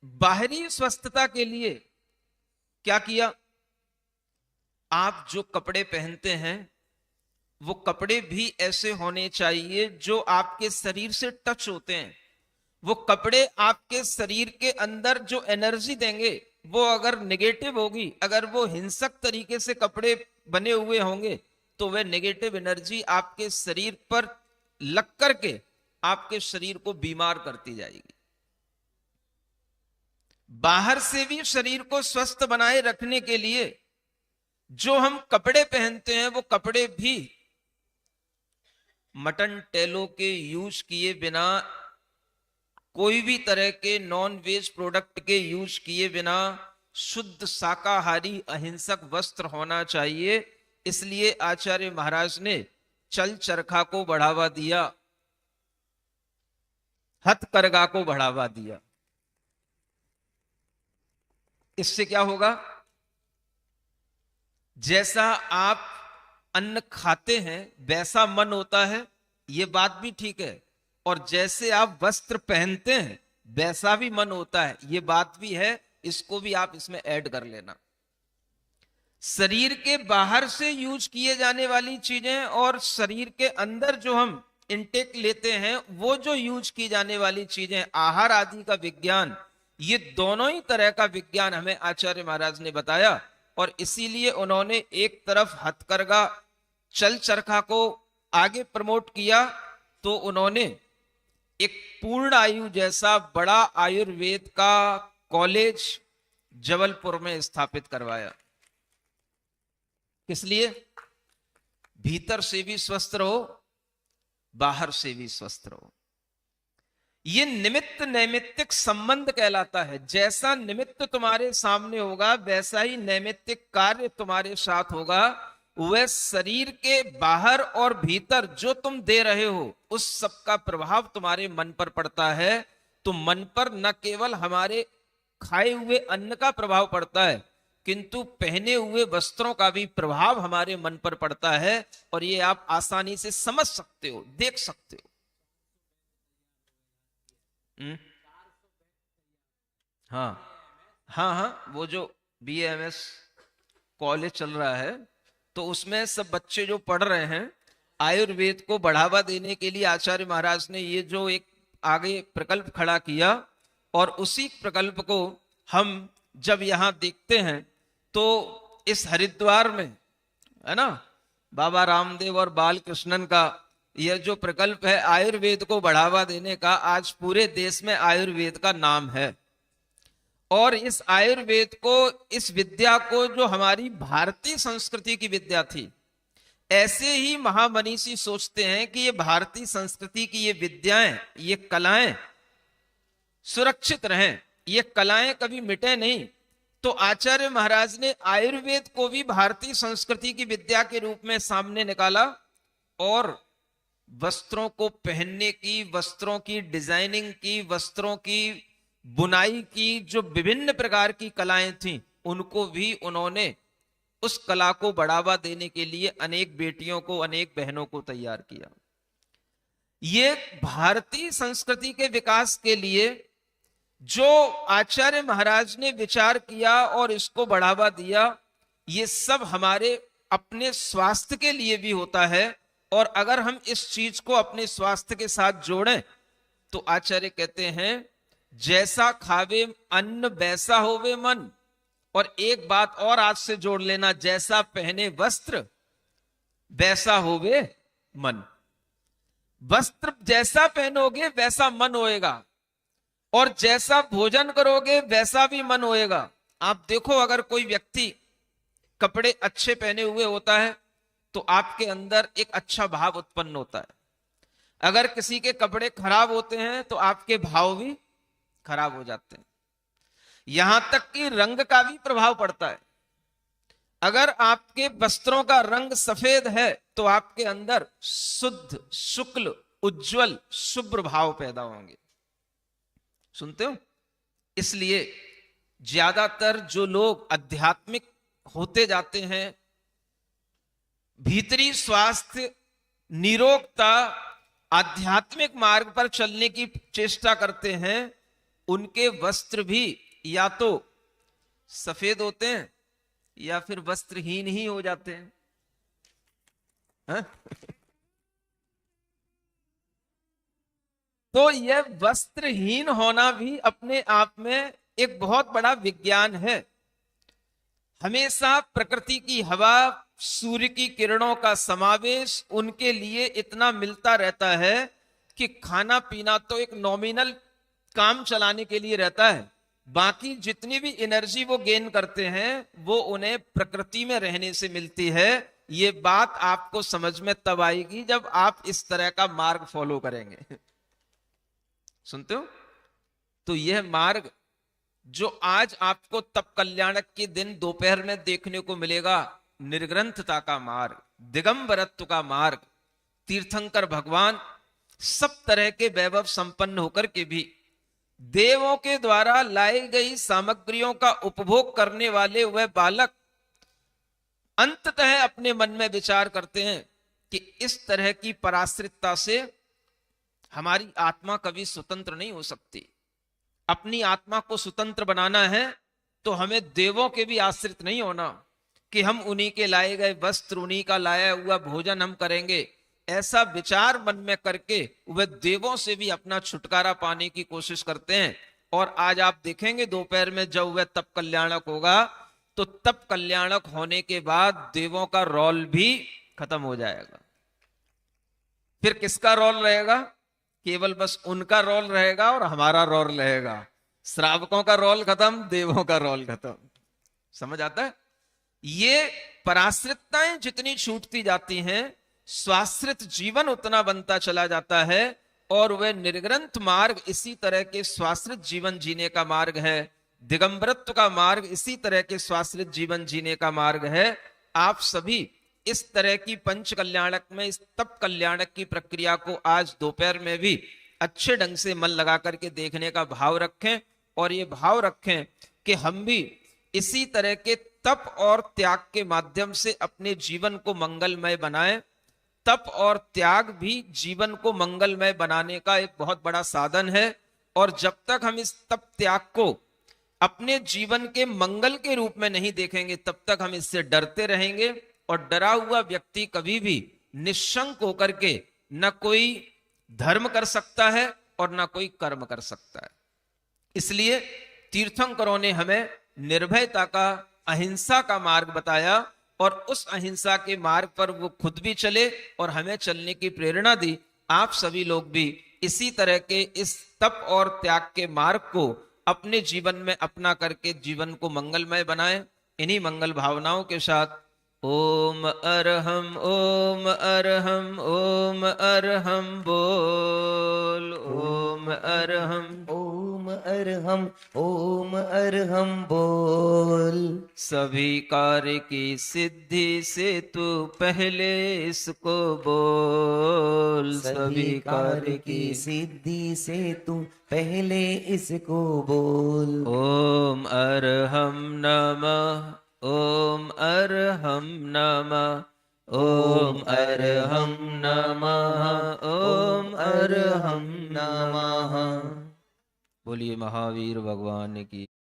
बाहरी स्वस्थता के लिए क्या किया? आप जो कपड़े पहनते हैं वो कपड़े भी ऐसे होने चाहिए जो आपके शरीर से टच होते हैं। वो कपड़े आपके शरीर के अंदर जो एनर्जी देंगे वो अगर नेगेटिव होगी, अगर वो हिंसक तरीके से कपड़े बने हुए होंगे तो वह नेगेटिव एनर्जी आपके शरीर पर लग करके आपके शरीर को बीमार करती जाएगी। बाहर से भी शरीर को स्वस्थ बनाए रखने के लिए जो हम कपड़े पहनते हैं वो कपड़े भी मटन टेलों के यूज किए बिना, कोई भी तरह के नॉन वेज प्रोडक्ट के यूज किए बिना शुद्ध शाकाहारी अहिंसक वस्त्र होना चाहिए। इसलिए आचार्य महाराज ने चल चरखा को बढ़ावा दिया, हथकरघा को बढ़ावा दिया। इससे क्या होगा? जैसा आप अन्न खाते हैं वैसा मन होता है, यह बात भी ठीक है, और जैसे आप वस्त्र पहनते हैं वैसा भी मन होता है, यह बात भी है। इसको भी आप इसमें ऐड कर लेना। शरीर के बाहर से यूज किए जाने वाली चीजें और शरीर के अंदर जो हम इनटेक लेते हैं वो जो यूज की जाने वाली चीजें, आहार आदि का विज्ञान, ये दोनों ही तरह का विज्ञान हमें आचार्य महाराज ने बताया। और इसीलिए उन्होंने एक तरफ हथकरघा चल चरखा को आगे प्रमोट किया, तो उन्होंने एक पूर्ण आयु जैसा बड़ा आयुर्वेद का कॉलेज जबलपुर में स्थापित करवाया। किस लिए? भीतर से भी स्वस्थ रहो, बाहर से भी स्वस्थ रहो। ये निमित्त नैमित्तिक संबंध कहलाता है। जैसा निमित्त तुम्हारे सामने होगा वैसा ही नैमित्तिक कार्य तुम्हारे साथ होगा। वह शरीर के बाहर और भीतर जो तुम दे रहे हो उस सब का प्रभाव तुम्हारे मन पर पड़ता है। तो मन पर न केवल हमारे खाए हुए अन्न का प्रभाव पड़ता है किंतु पहने हुए वस्त्रों का भी प्रभाव हमारे मन पर पड़ता है। और ये आप आसानी से समझ सकते हो, देख सकते हो। हाँ हाँ हाँ, वो जो BAMS कॉलेज चल रहा है तो उसमें सब बच्चे जो पढ़ रहे हैं, आयुर्वेद को बढ़ावा देने के लिए आचार्य महाराज ने ये जो एक आगे प्रकल्प खड़ा किया, और उसी प्रकल्प को हम जब यहां देखते हैं तो इस हरिद्वार में है ना, बाबा रामदेव और बालकृष्णन का यह जो प्रकल्प है आयुर्वेद को बढ़ावा देने का, आज पूरे देश में आयुर्वेद का नाम है। और इस आयुर्वेद को, इस विद्या को, जो हमारी भारतीय संस्कृति की विद्या थी, ऐसे ही महामनीषी सोचते हैं कि ये भारतीय संस्कृति की ये विद्याएं, ये कलाएं सुरक्षित रहें, ये कलाएं कभी मिटे नहीं। तो आचार्य महाराज ने आयुर्वेद को भी भारतीय संस्कृति की विद्या के रूप में सामने निकाला, और वस्त्रों को पहनने की, वस्त्रों की डिजाइनिंग की, वस्त्रों की बुनाई की जो विभिन्न प्रकार की कलाएं थीं उनको भी उन्होंने उस कला को बढ़ावा देने के लिए अनेक बेटियों को, अनेक बहनों को तैयार किया। ये भारतीय संस्कृति के विकास के लिए जो आचार्य महाराज ने विचार किया और इसको बढ़ावा दिया, ये सब हमारे अपने स्वास्थ्य के लिए भी होता है। और अगर हम इस चीज को अपने स्वास्थ्य के साथ जोड़ें तो आचार्य कहते हैं जैसा खावे अन्न वैसा होवे मन। और एक बात और आज से जोड़ लेना, जैसा पहने वस्त्र वैसा होवे मन। वस्त्र जैसा पहनोगे वैसा मन होएगा, और जैसा भोजन करोगे वैसा भी मन होएगा। आप देखो, अगर कोई व्यक्ति कपड़े अच्छे पहने हुए होता है तो आपके अंदर एक अच्छा भाव उत्पन्न होता है। अगर किसी के कपड़े खराब होते हैं तो आपके भाव भी खराब हो जाते हैं। यहां तक कि रंग का भी प्रभाव पड़ता है। अगर आपके वस्त्रों का रंग सफेद है तो आपके अंदर शुद्ध, शुक्ल, उज्जवल, शुभ्र भाव पैदा होंगे। सुनते हो? इसलिए ज्यादातर जो लोग आध्यात्मिक होते जाते हैं, भीतरी स्वास्थ्य, निरोगता, आध्यात्मिक मार्ग पर चलने की चेष्टा करते हैं, उनके वस्त्र भी या तो सफेद होते हैं या फिर वस्त्रहीन ही हो जाते हैं। हाँ? तो यह वस्त्रहीन होना भी अपने आप में एक बहुत बड़ा विज्ञान है। हमेशा प्रकृति की हवा, सूर्य की किरणों का समावेश उनके लिए इतना मिलता रहता है कि खाना पीना तो एक नॉमिनल काम चलाने के लिए रहता है, बाकी जितनी भी एनर्जी वो गेन करते हैं वो उन्हें प्रकृति में रहने से मिलती है। ये बात आपको समझ में तब आएगी जब आप इस तरह का मार्ग फॉलो करेंगे। सुनते हो? तो यह मार्ग जो आज आपको तप कल्याणक के दिन दोपहर में देखने को मिलेगा, निर्ग्रंथता का मार्ग, दिगंबरत्व का मार्ग, तीर्थंकर भगवान सब तरह के वैभव संपन्न होकर के भी देवों के द्वारा लाई गई सामग्रियों का उपभोग करने वाले वह बालक अंततः अपने मन में विचार करते हैं कि इस तरह की पराश्रितता से हमारी आत्मा कभी स्वतंत्र नहीं हो सकती। अपनी आत्मा को स्वतंत्र बनाना है तो हमें देवों के भी आश्रित नहीं होना कि हम उन्हीं के लाए गए वस्त्र, उन्हीं का लाया हुआ भोजन हम करेंगे। ऐसा विचार मन में करके वह देवों से भी अपना छुटकारा पाने की कोशिश करते हैं। और आज आप देखेंगे दोपहर में जब वह तप कल्याणक होगा तो तप कल्याणक होने के बाद देवों का रोल भी खत्म हो जाएगा। फिर किसका रोल रहेगा? केवल बस उनका रोल रहेगा और हमारा रोल रहेगा। श्रावकों का रोल खत्म, देवों का रोल खत्म। समझ आता है? ये पराश्रितताएं जितनी छूटती जाती हैं, स्वाश्रित जीवन उतना बनता चला जाता है। और वह निर्ग्रंथ मार्ग इसी तरह के स्वाश्रित जीवन जीने का मार्ग है। दिगंबरत्व का मार्ग इसी तरह के स्वाश्रित जीवन जीने का मार्ग है। आप सभी इस तरह की पंच कल्याणक में, इस तप कल्याणक की प्रक्रिया को आज दोपहर में भी अच्छे ढंग से मन लगा करके देखने का भाव रखें। और ये भाव रखें कि हम भी इसी तरह के तप और त्याग के माध्यम से अपने जीवन को मंगलमय बनाएं। तप और त्याग भी जीवन को मंगलमय बनाने का एक बहुत बड़ा साधन है। और जब तक हम इस तप त्याग को अपने जीवन के मंगल के रूप में नहीं देखेंगे, तब तक हम इससे डरते रहेंगे। और डरा हुआ व्यक्ति कभी भी निशंक होकर के न कोई धर्म कर सकता है और न कोई कर्म कर सकता है। इसलिए तीर्थंकरों ने हमें निर्भयता का, अहिंसा का मार्ग बताया और उस अहिंसा के मार्ग पर वो खुद भी चले और हमें चलने की प्रेरणा दी। आप सभी लोग भी इसी तरह के इस तप और त्याग के मार्ग को अपने जीवन में अपना करके जीवन को मंगलमय बनाएं। इन्हीं मंगल भावनाओं के साथ ओम अरहम, ओम अरहम, ओम अरहम बोल। ओम अरहम, ओम अरहम, ओम अरहम बोल। सभी कार्य की सिद्धि से तू पहले इसको बोल। सभी कार्य की सिद्धि से तू पहले इसको बोल। ओम अरहम नमः, ओम अरहम नमः, ओम अरहम नमः, ओम अरहम नमः। बोलिए महावीर भगवान की।